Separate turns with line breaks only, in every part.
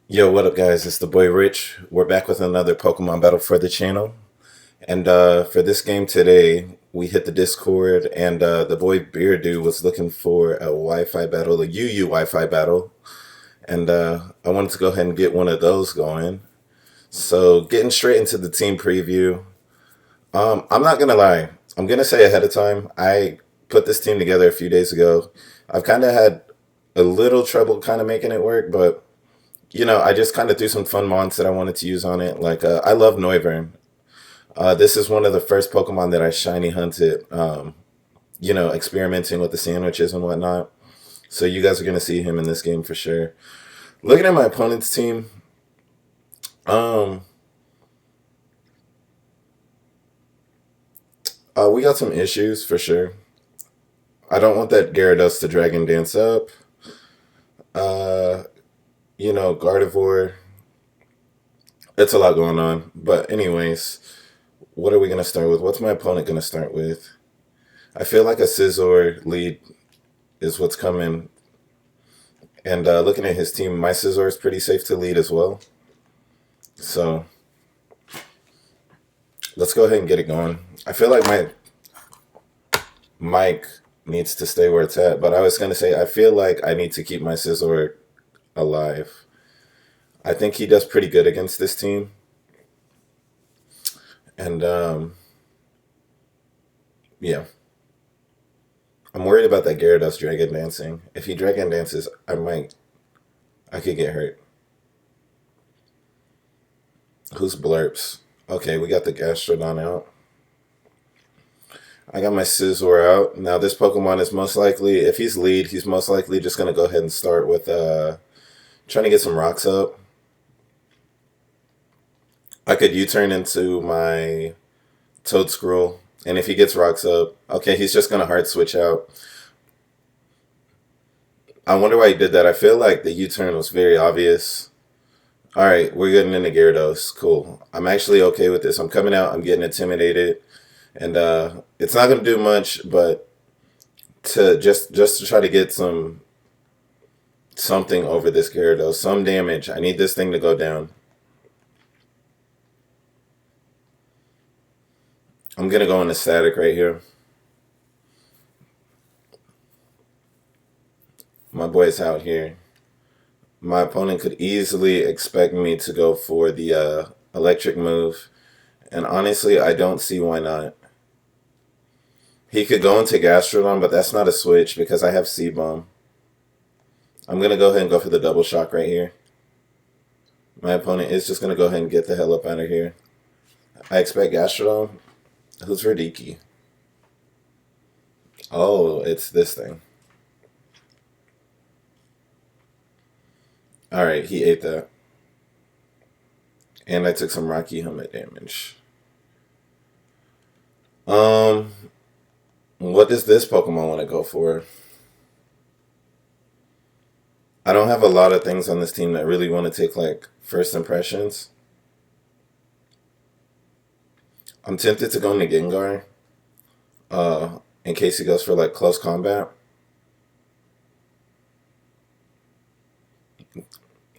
Yo, what up, guys? It's the boy Rich. We're back with another Pokemon battle for the channel. And for this game today, we hit the Discord, and the boy Beardo was looking for a Wi-Fi battle, a UU Wi-Fi battle. And I wanted to go ahead and get one of those going. So, getting straight into the team preview. I'm not going to lie. I'm going to say ahead of time, I put this team together a few days ago. I've kind of had a little trouble kind of making it work, but I just kind of threw some fun mons that I wanted to use on it. Like, I love Noivern. This is one of the first Pokemon that I shiny hunted, experimenting with the sandwiches and whatnot. So you guys are going to see him in this game for sure. Looking at my opponent's team, um, we got some issues for sure. I don't want that Gyarados to Dragon Dance up. Uh, Gardevoir. It's a lot going on. But anyways, what are we going to start with? What's my opponent going to start with? I feel like a Scizor lead is what's coming. And looking at his team, my Scizor is pretty safe to lead as well. So let's go ahead and get it going. I feel like my mic needs to stay where it's at, but I was going to say I feel like I need to keep my Scizor alive. I think he does pretty good against this team. And yeah. I'm worried about that Gyarados Dragon Dancing. If he Dragon Dances, I could get hurt. Who's Blurps? Okay, we got the Gastrodon out. I got my Scizor out. Now this Pokemon is most likely, if he's lead, he's most likely just going to go ahead and start with trying to get some rocks up. I could U-turn into my Toedscruel, and if he gets rocks up, okay, he's just going to hard switch out. I wonder why he did that. I feel like the U-turn was very obvious. Alright, we're getting into Gyarados. Cool. I'm actually okay with this. I'm coming out. I'm getting intimidated. And it's not going to do much, but to just to try to get something over this Gyarados. Some damage. I need this thing to go down. I'm going to go into static right here. My boy's out here. My opponent could easily expect me to go for the electric move. And honestly, I don't see why not. He could go into Gastrodon, but that's not a switch because I have C-Bomb. I'm going to go ahead and go for the double shock right here. My opponent is just going to go ahead and get the hell up out of here. I expect Gastrodon. Who's Verdiki? Oh, it's this thing. Alright, he ate that. And I took some Rocky Helmet damage. What does this Pokemon want to go for? I don't have a lot of things on this team that really want to take, like, first impressions. I'm tempted to go into Gengar. In case he goes for, like, close combat.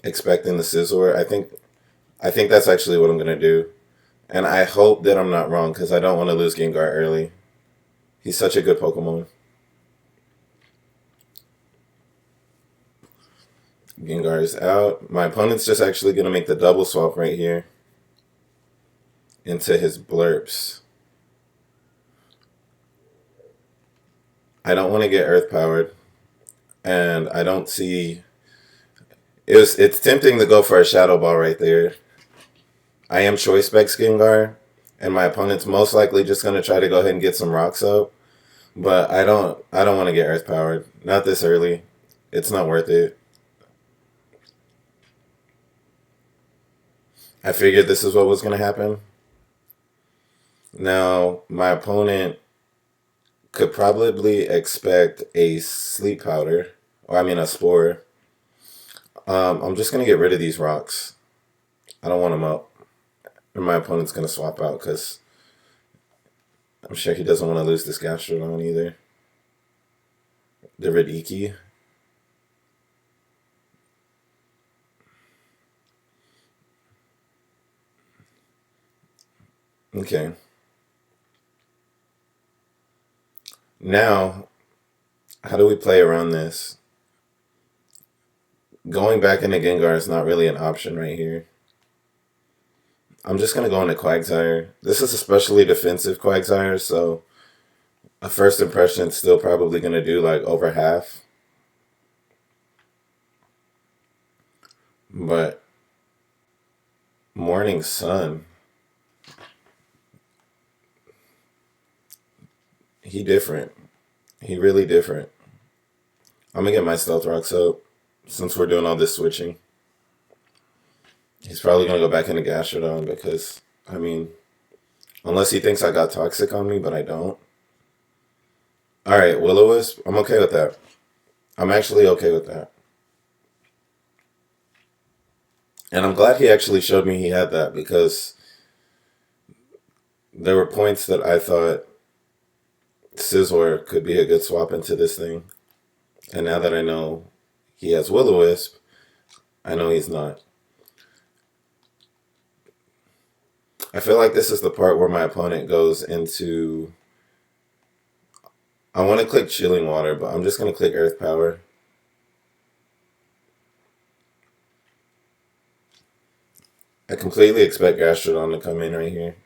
Expecting the Scizor. I think that's actually what I'm going to do. And I hope that I'm not wrong, because I don't want to lose Gengar early. He's such a good Pokemon. Gengar is out. My opponent's just actually going to make the double swap right here into his Blurps. I don't want to get Earth Powered. And I don't see... It's tempting to go for a Shadow Ball right there. I am Choice Specs Gengar. And my opponent's most likely just going to try to go ahead and get some rocks up. But I don't want to get Earth Powered. Not this early. It's not worth it. I figured this is what was going to happen. Now, my opponent could probably expect a Sleep Powder. Or, I mean, a Spore. I'm just going to get rid of these rocks. I don't want them up. And my opponent's going to swap out because I'm sure he doesn't want to lose this Gastrodon either. The Radiki. Okay. Now, how do we play around this? Going back into Gengar is not really an option right here. I'm just going to go into Quagsire. This is especially defensive Quagsire, so a first impression is still probably going to do like over half. But Morning Sun, he different. He really different. I'm going to get my Stealth Rocks up since we're doing all this switching. He's probably going to go back into Gastrodon because, I mean, unless he thinks I got Toxic on me, but I don't. Alright, Will-O-Wisp, I'm okay with that. I'm actually okay with that. And I'm glad he actually showed me he had that because there were points that I thought Scizor could be a good swap into this thing. And now that I know he has Will-O-Wisp, I know he's not. I feel like this is the part where my opponent goes into... I want to click Chilling Water, but I'm just going to click Earth Power. I completely expect Gastrodon to come in right here.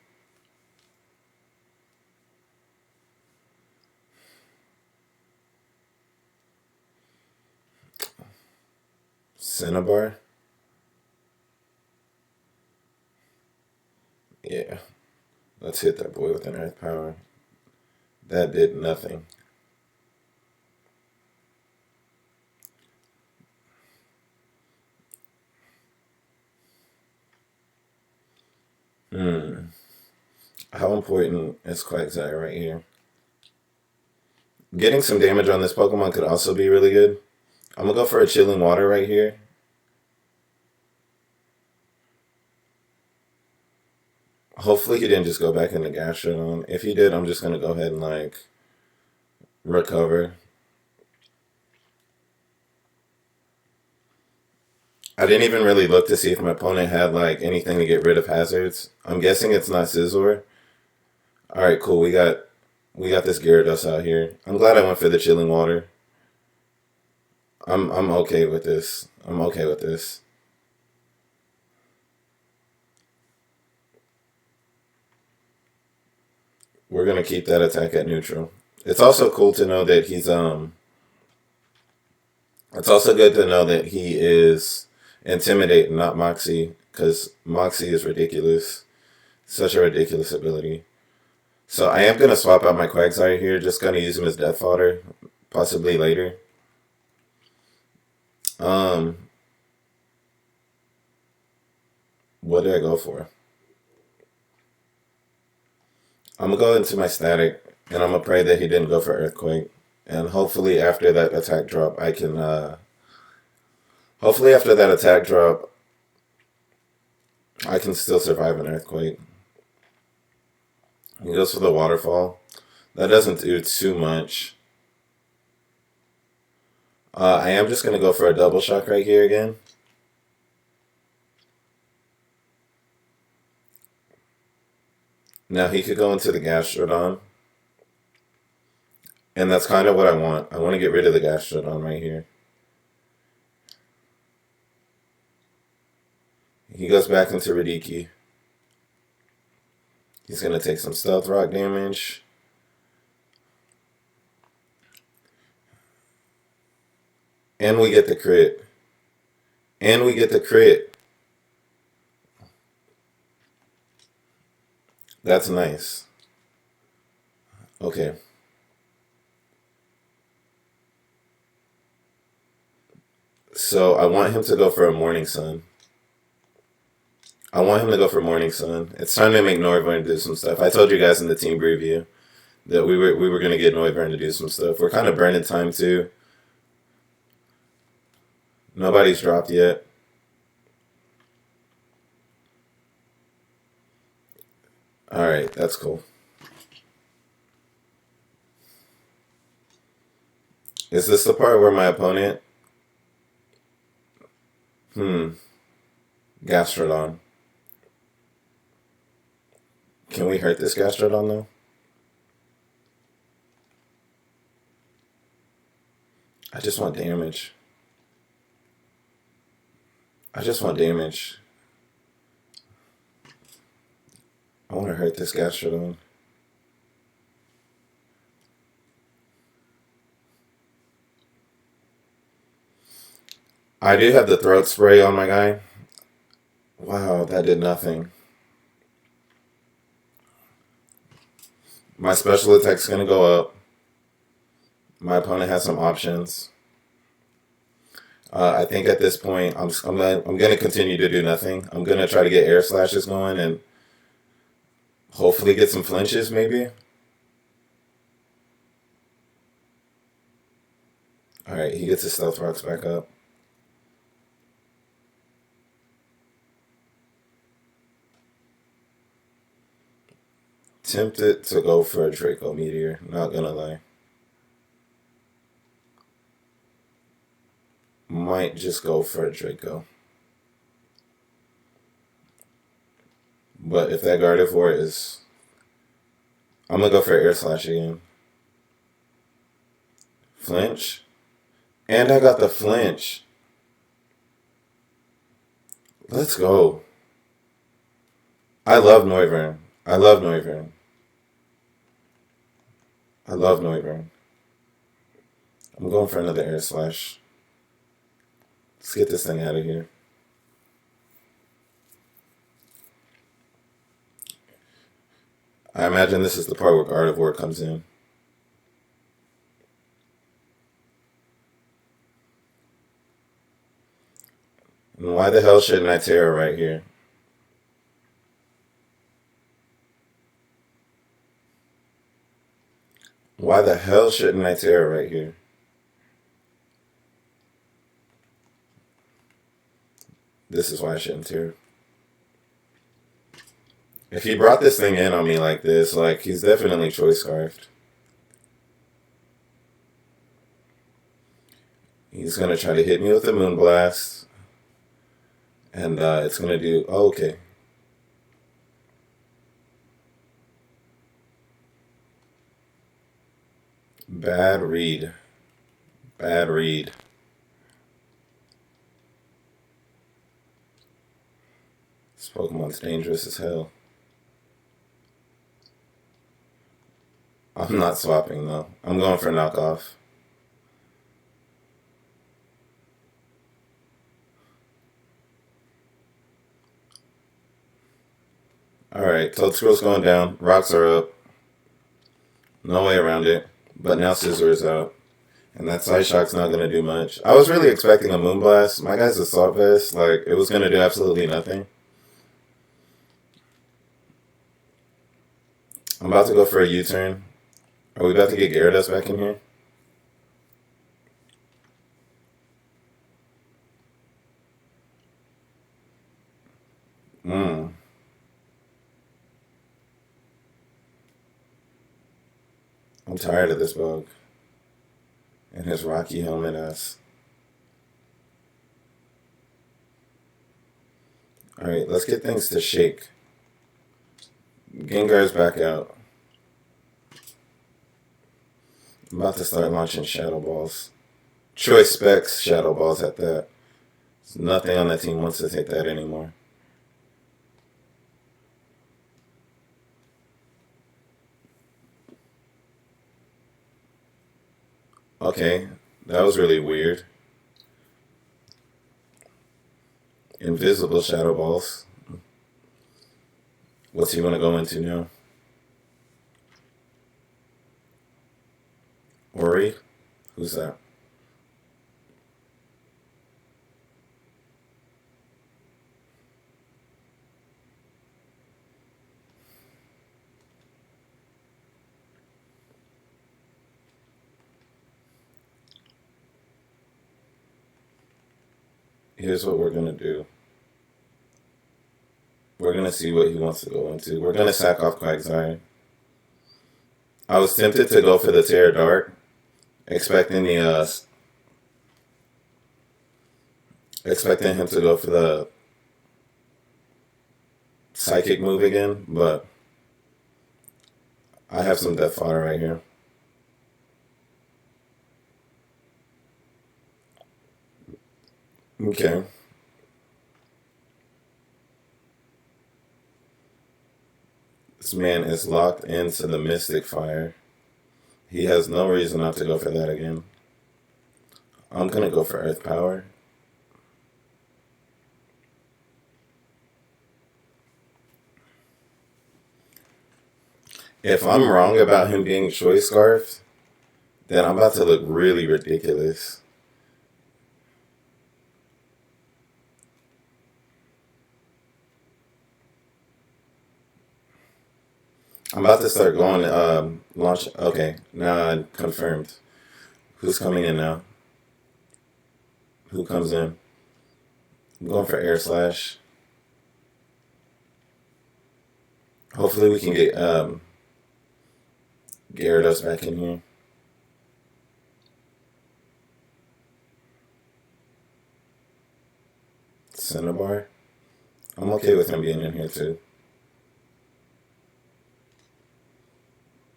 Cinnabar? Yeah. Let's hit that boy with an Earth Power. That did nothing. How important is Quagsire right here? Getting some damage on this Pokemon could also be really good. I'm going to go for a Chilling Water right here. Hopefully he didn't just go back into Gastrodon. If he did, I'm just going to go ahead and, like, recover. I didn't even really look to see if my opponent had, like, anything to get rid of hazards. I'm guessing it's not Scizor. Alright, cool. We got this Gyarados out here. I'm glad I went for the Chilling Water. I'm okay with this. I'm okay with this. We're gonna keep that attack at neutral. It's also cool to know that he's it's also good to know that he is Intimidate, not Moxie, because Moxie is ridiculous. Such a ridiculous ability. So I am going to swap out my Quagsire here, just going to use him as death fodder, possibly later. What did I go for? I'm going to go into my static, and I'm going to pray that he didn't go for Earthquake. And hopefully after that attack drop, I can, hopefully after that attack drop, I can still survive an Earthquake. He goes for the Waterfall. That doesn't do too much. I am just going to go for a Double Shock right here again. Now he could go into the Gastrodon. And that's kind of what I want. I want to get rid of the Gastrodon right here. He goes back into Radiki. He's going to take some Stealth Rock damage. And we get the crit. And we get the crit. That's nice. Okay. So I want him to go for a Morning Sun. I want him to go for Morning Sun. It's time to make Noivern do some stuff. I told you guys in the team preview that we were going to get Noivern to do some stuff. We're kind of burning time too. Nobody's dropped yet. Alright, that's cool. Is this the part where my opponent... Gastrodon. Can we hurt this Gastrodon though? I just want damage. I just want damage. I want to hurt this Gastrodon. I do have the throat spray on my guy. Wow, that did nothing. My special attack's going to go up. My opponent has some options. I think at this point, I'm going to continue to do nothing. I'm going to try to get air slashes going and hopefully get some flinches, maybe. Alright, he gets his stealth rocks back up. Tempted to go for a Draco Meteor, not gonna lie. Might just go for a Draco. But if that Gardevoir is... I'm gonna go for Air Slash again. Flinch. And I got the flinch. Let's go. I love Noivern. I love Noivern. I love Noivern. I'm going for another Air Slash. Let's get this thing out of here. I imagine this is the part where Gardevoir comes in. And why the hell shouldn't I Terra right here? Why the hell shouldn't I Terra right here? This is why I shouldn't Terra. If he brought this thing in on me like this, like, he's definitely Choice Scarfed. He's going to try to hit me with the Moonblast. And it's going to do... Oh, okay. Bad read. Bad read. This Pokemon's dangerous as hell. I'm not swapping though. I'm going for knockoff. Alright, Toadsquirrel's going down. Rocks are up. No way around it. But now Scizor is out. And that Psyshock's not going to do much. I was really expecting a Moonblast. My guy's Assault Vest. Like, it was going to do absolutely nothing. I'm about to go for a U-turn. Are we about to get Gyarados back in here? I'm tired of this bug. And his Rocky Helmet ass. Alright, let's get things to shake. Gengar's back out. I'm about to start launching Shadow Balls. Choice Specs Shadow Balls at that. Nothing on that team wants to take that anymore. Okay, that was really weird. Invisible Shadow Balls. What's he going to go into now? Ori? Who's that? Here's what we're going to do. We're going to see what he wants to go into. We're going to sack off Quagsire. I was tempted to go for the Terra Dart, expecting expecting him to go for the Psychic move again, but I have some death fodder right here. Okay. This man is locked into the Mystic Fire. He has no reason not to go for that again. I'm gonna go for Earth Power. If I'm wrong about him being choice scarfed, then I'm about to look really ridiculous. I'm about to start going launch. Okay, now confirmed. Who's coming in now? Who comes in? I'm going for air slash. Hopefully we can get Gyarados back in here. Cinnabar. I'm okay with him being in here too.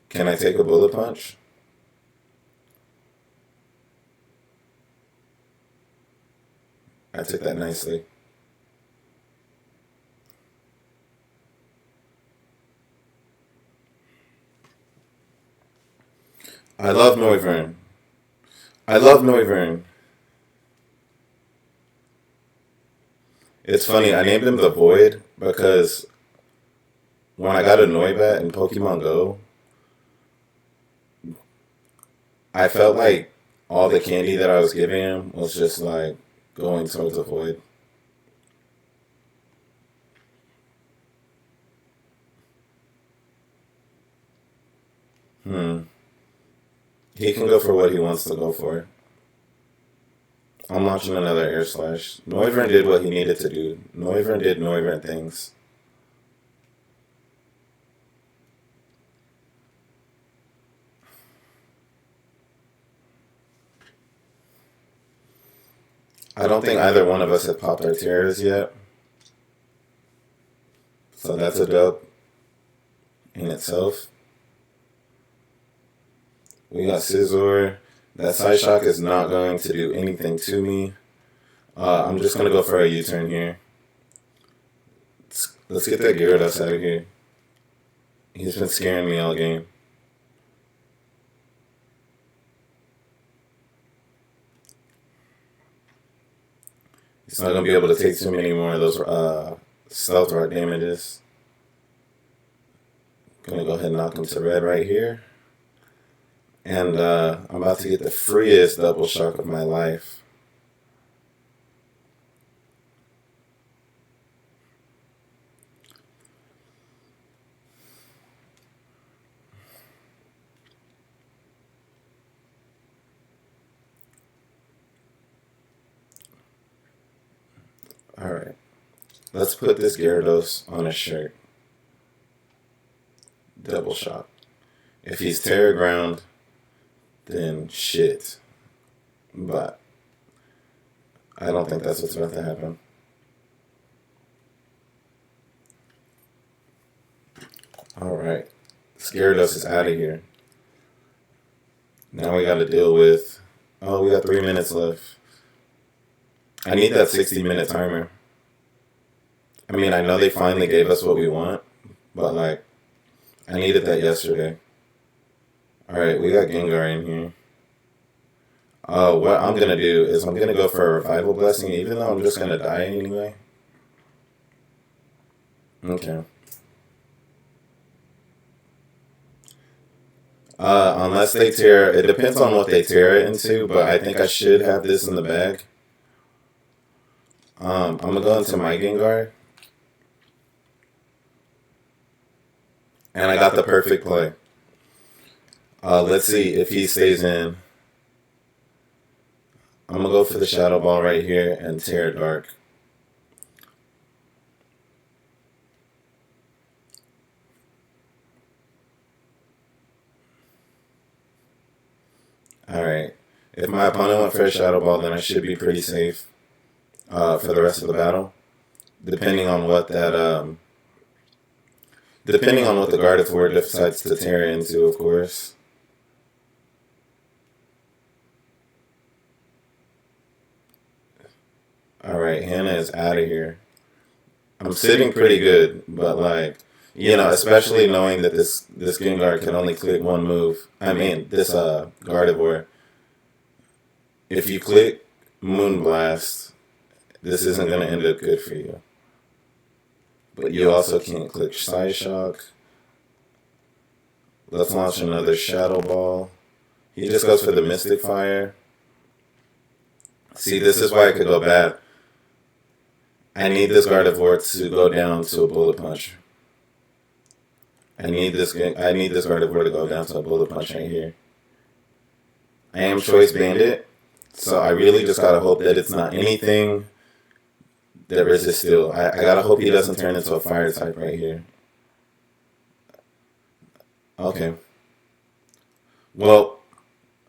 Can I take a bullet punch? I took that nicely. I love Noivern. I love Noivern. It's funny, I named him the Void because when I got a Noibat in Pokemon Go, I felt like all the candy that I was giving him was just like going towards the Void. Hmm. He can go for what he wants to go for. I'm launching another air slash. Noivern did what he needed to do. Noivern did Noivern things. I don't think either one of us have popped our tears yet. So that's a dub in itself. We got Scizor. That side shock is not going to do anything to me. I'm just going to go for a U-turn here. Let's get that Gyarados out of here. He's been scaring me all game. He's not going to be able to take too many more of those Stealth Rock damages. Gonna go ahead and knock him to red right here. And I'm about to get the freest double shock of my life. Alright. Let's put this Gyarados on a shirt. Double shock. If he's Terra Ground, then shit. But I don't think that's what's about to happen. Alright. Gyarados is out of here. Now we gotta deal with... Oh, we got 3 minutes left. I need that 60-minute timer. I mean, I know they finally gave us what we want, but like, I needed that yesterday. Alright, we got Gengar in here. What I'm gonna do is I'm gonna go for a Revival Blessing, even though I'm just gonna die anyway. Okay. Unless they tear, it depends on what they tear it into, but I think I should have this in the bag. I'm gonna go into my Gengar. And I got the perfect play. Let's see if he stays in. I'm gonna go for the Shadow Ball right here and tear Dark. Alright. If my opponent went for a Shadow Ball, then I should be pretty safe for the rest of the battle. Depending on what that Depending on what the Gardevoir decides to tear into, of course. Alright, Hannah is out of here. I'm sitting pretty good, but like, you know, especially knowing that this Gengar can only click one move. I mean, this Gardevoir. If you click Moonblast, this isn't going to end up good for you. But you also can't click Psyshock. Let's launch another Shadow Ball. He just goes for the Mystic Fire. See, this is why it could go bad. I need this Gardevoir to go down to a Bullet Punch. I need this Gardevoir to go down to a Bullet Punch right here. I am Choice Bandit, so I really just gotta hope that it's not anything that resists Steel. I gotta hope he doesn't turn into a Fire type right here. Okay. Well,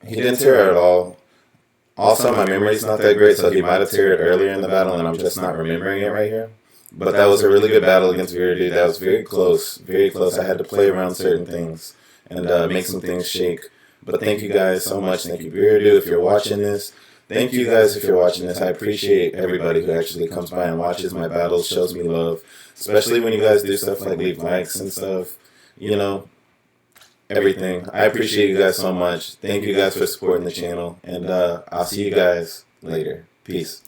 he didn't tear at all. Also, my memory's not that great, so he might have teared earlier in the battle, and I'm just not remembering it right here. But that was a really good battle against Viridoo. That was very close, very close. I had to play around certain things and make some things shake. But thank you guys so much. Thank you, Viridoo, if you're watching this. Thank you guys if you're watching this. I appreciate everybody who actually comes by and watches my battles, shows me love, especially when you guys do stuff like leave likes and stuff, you know, everything. I appreciate you guys so much. Thank you guys for supporting the channel, and I'll see you guys later. Peace.